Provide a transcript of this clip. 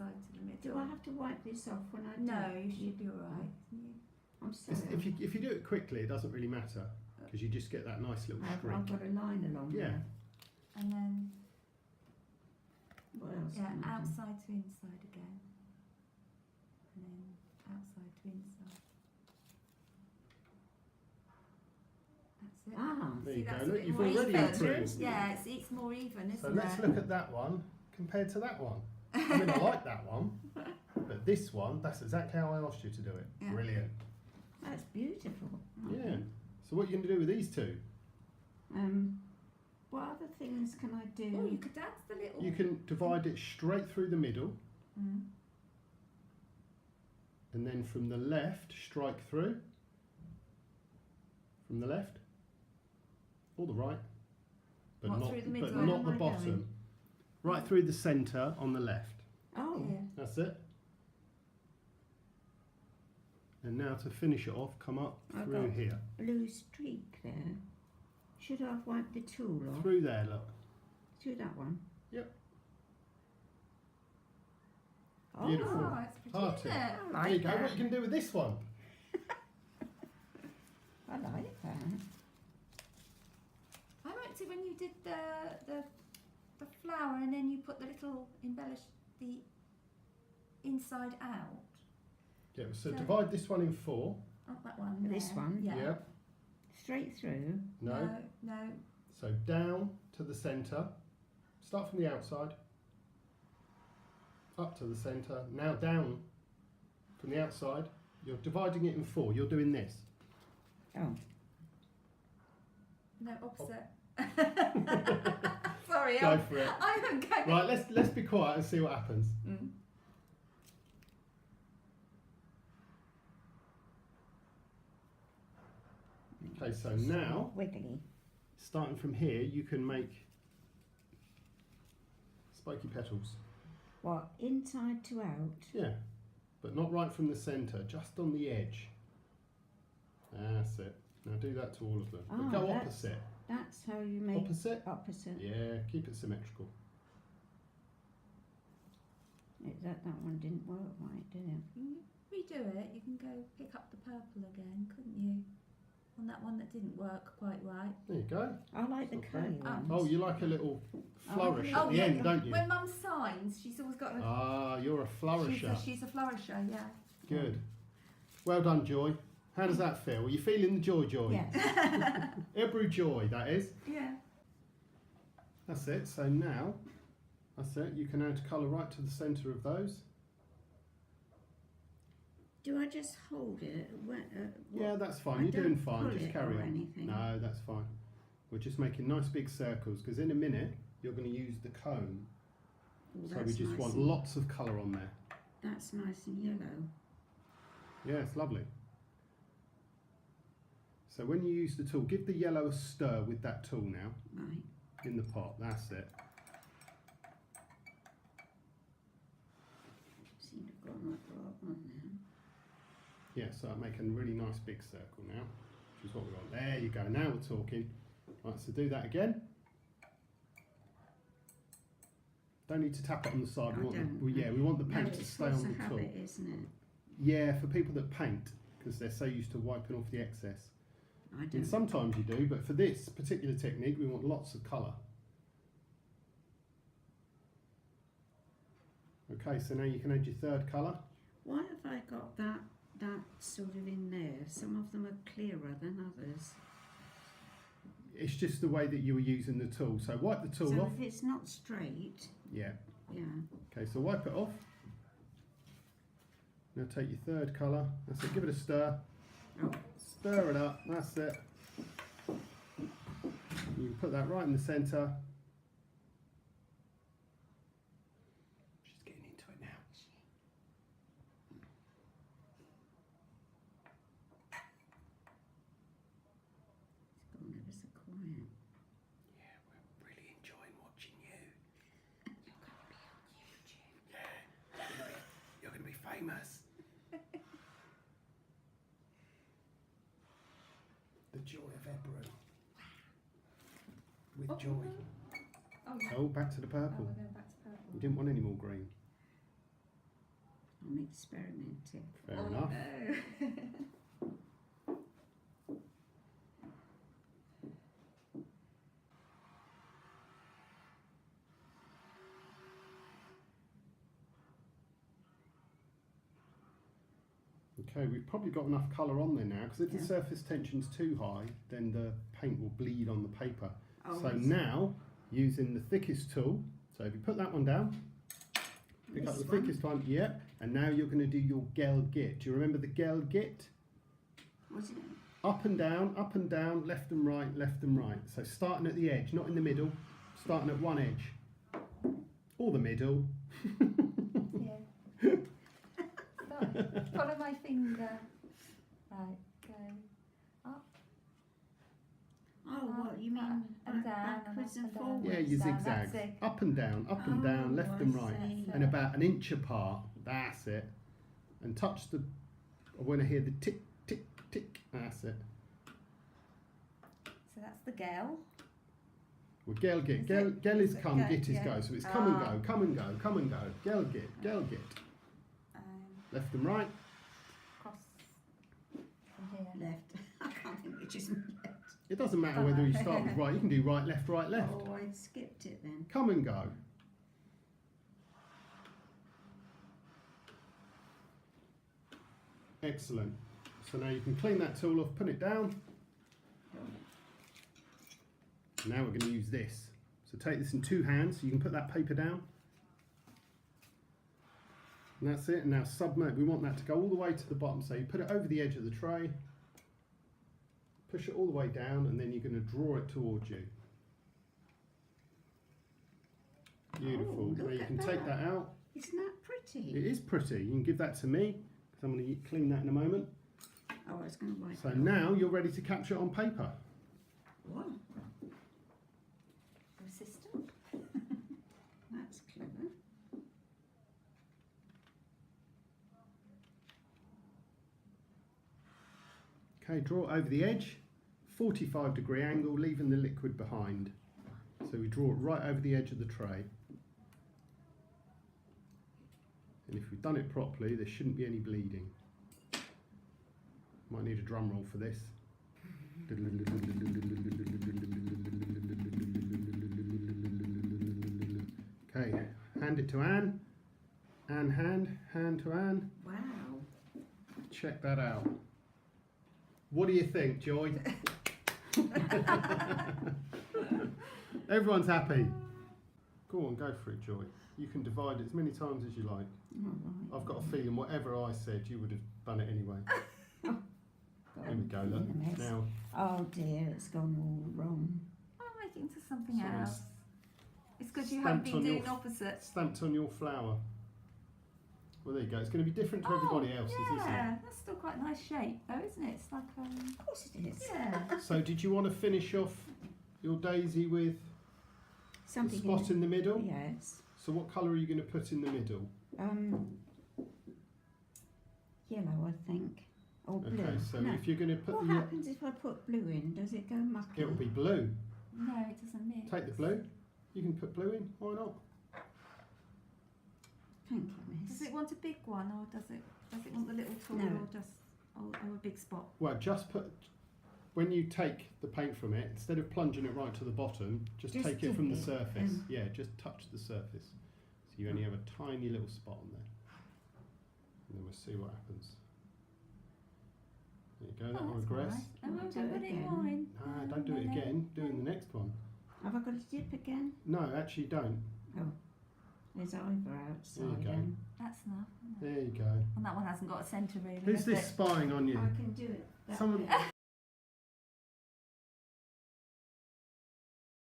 outside to the middle. Do I have to wipe this off when I do? No, you should be alright. I'm sorry. If you do it quickly, it doesn't really matter because you just get that nice little streak. I've got a line along there. And then What else? yeah, can I do? outside to inside again. And then outside to inside. That's it. Ah, There See, you go. that's a Look, bit you've more already even. improved. Yeah, it's more even, isn't So it? let's look at that one compared to that one. I mean, I like that one, but this one, that's exactly how I asked you to do it. Yeah. Brilliant. that's beautiful. Yeah. So what are you going to do with these two? What other things can I do? Oh, you could add the little. You can divide it straight through the middle, Mm. and then from the left, strike through. From the left, or the right, but What, not, through the middle? but Where not am the I bottom. going? Right through the centre on the left. Oh, Yeah. That's it. And now to finish it off, come up I've through got- here. blue streak there. Should I have wiped the tool off? Through there, look. Through that one? Yep. Oh, Beautiful. Oh, it's pretty, Hearty. isn't it? I There you like go. that. What you can do with this one? I like that. I liked it when you did the flower and then you put the little embellish the inside out. Yeah. So So- divide this one in four. Not that one. This there. one? Yeah. Yeah. Straight through. No. No. So down to the centre. Start from the outside. Up to the centre. Now down from the outside. You're dividing it in four. You're doing this. Oh, No, opposite. Sorry, Go for it. I don't go. Right. Let's be quiet and see what happens. Mm. Okay. So now, wiggly. starting from here, you can make spiky petals. What, inside to out? Yeah, but not right from the centre, just on the edge. That's it. Now do that to all of them. But Ah, go that's- opposite. That's how you make Opposite? opposite. Yeah, keep it symmetrical. That one didn't work right, did it? You can redo it. You can go pick up the purple again, couldn't you? On that one that didn't work quite right. There you go. I like the Okay. curly Oh. ones. Oh, you like a little flourish Oh, at the yeah. end, don't you? When Mum signs, she's always got a. Ah, you're a flourisher. She's a flourisher, yeah. Good. Well done, Joy. How does that feel? Are you feeling the joy, Joy? Yes. Ebru joy, that is. Yeah. That's it. So now, that's it. You can add colour right to the centre of those. Do I just hold it? Yeah, that's fine. I You're doing don't fine. pull Just it carry or on. anything. No, that's fine. We're just making nice big circles because in a minute you're going to use the comb. Oh, So we that's just nice want and- lots of colour on there. That's nice and yellow. Yeah, it's lovely. So when you use the tool, give the yellow a stir with that tool now Right. in the pot. That's it. Seem to have gone like right one now. Yeah, so I'm making a really nice big circle now, which is what we want. There you go. Now we're talking. Right, so do that again. Don't need to tap it on the side. I don't. We want the No, paint to it's stay on force the of tool. habit, isn't it? Yeah, for people that paint, because they're so used to wiping off the excess. I And don't. sometimes you do, but for this particular technique, we want lots of colour. Okay, so now you can add your third colour. Why have I got that sort of in there? Some of them are clearer than others. It's just the way that you were using the tool. So wipe the tool So off. if it's not straight, Yeah. yeah. Okay, so wipe it off. Now take your third colour. That's it. Give it a stir. Oh. Stir it up. That's it. You can put that right in the centre. She's getting into it now. It's gone ever so quiet. Yeah, we're really enjoying watching you. You're going to be on YouTube. Yeah, you're going to be famous. The joy of Ebru. With Oh, joy. Oh, yeah. Oh, back to the Oh, purple. we're going back to purple. You didn't want any more green. I'm experimenting. Fair enough. Okay, we've probably got enough colour on there now, because if the surface tension's too high, then the paint will bleed on the paper. Oh, So now, using the thickest tool, so if you put that one down, pick up the thickest one, and now you're going to do your gel git. Do you remember the gel git? What's it? Up and down, left and right, left and right. So starting at the edge, not in the middle, starting at one edge. Or the middle. Yeah. Follow my finger. Right, go up. Oh, what you mean? And down, backwards and and up and forwards? Yeah, you Down, zigzags. that's it. Up and down, left and I right. see. And about an inch apart. That's it. And touch the, when I hear the tick, tick, tick, that's it. So that's the gel. Well, gel git. Is Gel, it? gel is Is it come, gel? git is Yeah. go. So it's come and go, come and go, come and go. Gel git, gel git. Left and right. Cross from here. Left. I can't think which is left. It doesn't matter whether you start with right. You can do right, left, right, left. Oh, I skipped it then. Come and go. Excellent. So now you can clean that tool off, put it down. Now we're going to use this. So take this in two hands, so you can put that paper down. And that's it. And now submerge. We want that to go all the way to the bottom. So you put it over the edge of the tray, push it all the way down, and then you're going to draw it towards you. Beautiful. Oh, now you can take that out. Isn't that pretty? It is pretty. You can give that to me, because I'm going to clean that in a moment. Oh, I was going to wipe So it off. now you're ready to capture it on paper. Wow, Resistant. that's clever. Okay, draw it over the edge, 45-degree angle, leaving the liquid behind. So we draw it right over the edge of the tray. And if we've done it properly, there shouldn't be any bleeding. Might need a drum roll for this. Okay, hand it to Anne. Anne hand to Anne. Wow. Check that out. What do you think, Joy? Everyone's happy. Go on, go for it, Joy. You can divide it as many times as you like. All right. I've got a feeling whatever I said, you would have done it anyway. There we go, look. Now, Oh dear, it's gone all wrong. I'll make it into something Someone's else. It's because you haven't stamped been on your doing opposite. stamped on your flower. Well, there you go. It's going to be different to everybody else's, isn't it? Yeah, that's still quite a nice shape though, isn't it? It's like Of course it is. yeah. So, did you want to finish off your daisy with the Something spot in the middle? Yes. So, what colour are you going to put in the middle? Yellow, I think. Or blue. Okay, so No. if you're going to put What the happens if I put blue in? Does it go mucky? it'll be blue. No, it doesn't mix. Take the blue. You can put blue in. Why not? Thank you, miss. Does it want a big one or does it want the little tool No. or just or a big spot? Well, just put, when you take the paint from it, instead of plunging it right to the bottom, just Just take it from the dip it, surface. Yeah, just touch the surface. So you only have a tiny little spot on there. And then we'll see what happens. There you go, that will that's regress. nice. I won't Do it put it in again. mine. No, don't do it again. Do it in the next one. Have I got to dip again? No, actually don't. Oh, there's either outside. There you go. then. That's enough. Isn't it? There you go. And that one hasn't got a centre really. Who's has this it? spying on you? I can do it. that Someone- way.